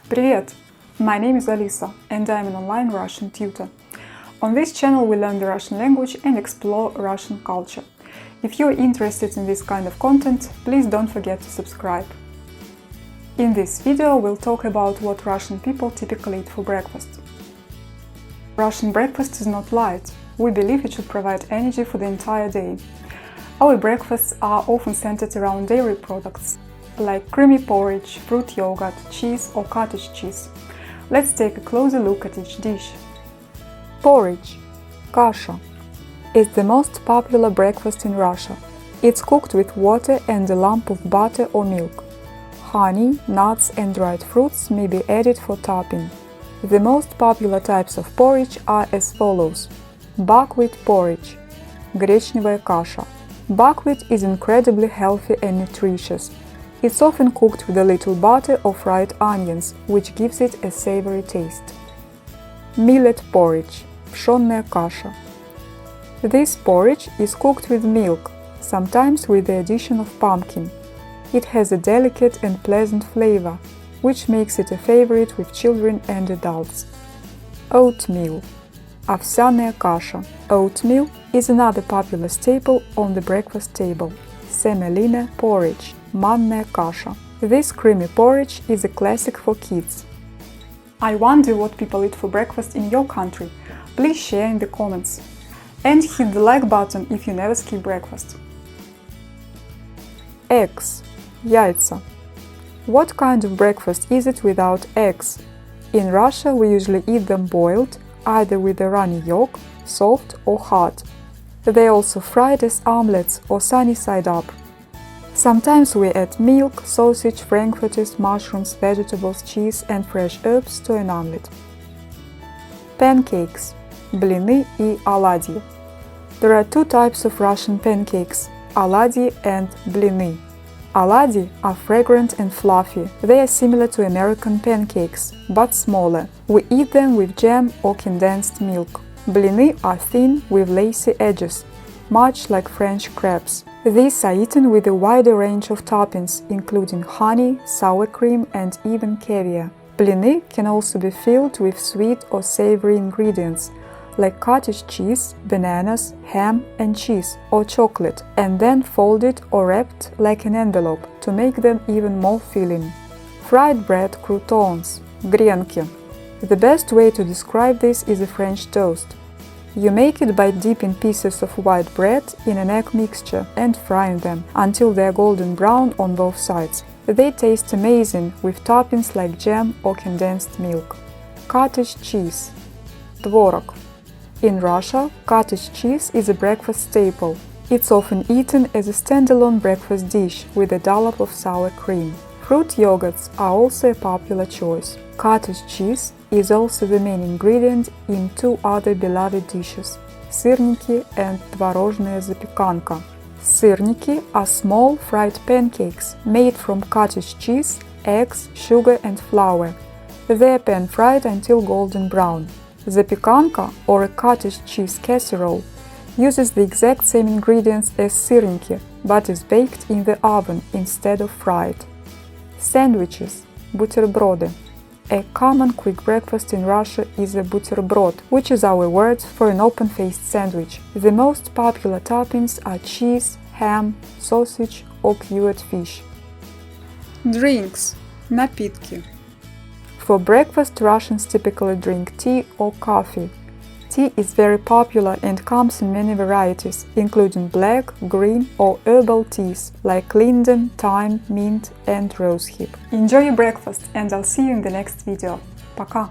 Привет! My name is Alisa and I am an online Russian tutor. On this channel we learn the Russian language and explore Russian culture. If you are interested in this kind of content, please don't forget to subscribe. In this video we'll talk about what Russian people typically eat for breakfast. Russian breakfast is not light. We believe it should provide energy for the entire day. Our breakfasts are often centered around dairy products, like creamy porridge, fruit yogurt, cheese or cottage cheese. Let's take a closer look at each dish. Porridge, Kasha, is the most popular breakfast in Russia. It's cooked with water and a lump of butter or milk. Honey, nuts and dried fruits may be added for topping. The most popular types of porridge are as follows. Buckwheat porridge, Grechka kasha. Buckwheat is incredibly healthy and nutritious. It's often cooked with a little butter or fried onions, which gives it a savory taste. Millet porridge, pшённая kasha. This porridge is cooked with milk, sometimes with the addition of pumpkin. It has a delicate and pleasant flavor, which makes it a favorite with children and adults. Oatmeal, овсяная kasha. Oatmeal is another popular staple on the breakfast table. Semolina porridge, манная kasha. This creamy porridge is a classic for kids. I wonder what people eat for breakfast in your country. Please share in the comments. And hit the like button if you never skip breakfast. Eggs, яйца. What kind of breakfast is it without eggs? In Russia we usually eat them boiled, either with a runny yolk, soft or hard. They are also fried as omelets or sunny side up. Sometimes we add milk, sausage, frankfurters, mushrooms, vegetables, cheese and fresh herbs to an omelet. Pancakes, Blini и Oladyi. There are two types of Russian pancakes, Oladyi and Blini. Oladyi are fragrant and fluffy. They are similar to American pancakes, but smaller. We eat them with jam or condensed milk. Blini are thin with lacy edges, much like French crepes. These are eaten with a wider range of toppings, including honey, sour cream and even caviar. Blini can also be filled with sweet or savory ingredients, like cottage cheese, bananas, ham and cheese, or chocolate, and then folded or wrapped like an envelope to make them even more filling. Fried bread croutons, Grechka. The best way to describe this is a French toast. You make it by dipping pieces of white bread in an egg mixture and frying them until they are golden brown on both sides. They taste amazing with toppings like jam or condensed milk. Cottage cheese, tvorog. In Russia, cottage cheese is a breakfast staple. It's often eaten as a standalone breakfast dish with a dollop of sour cream. Fruit yogurts are also a popular choice. Cottage cheese is also the main ingredient in two other beloved dishes, Syrniki and творожная запеканка. Syrniki are small fried pancakes made from cottage cheese, eggs, sugar and flour. They are pan-fried until golden brown. Запеканка, or a cottage cheese casserole, uses the exact same ingredients as Syrniki, but is baked in the oven instead of fried. Sandwiches, Buterbrody. A common quick breakfast in Russia is a Buterbrod, which is our word for an open-faced sandwich. The most popular toppings are cheese, ham, sausage or cured fish. Drinks, напитки. For breakfast, Russians typically drink tea or coffee. Tea is very popular and comes in many varieties, including black, green or herbal teas like linden, thyme, mint and rosehip. Enjoy your breakfast and I'll see you in the next video. Пока!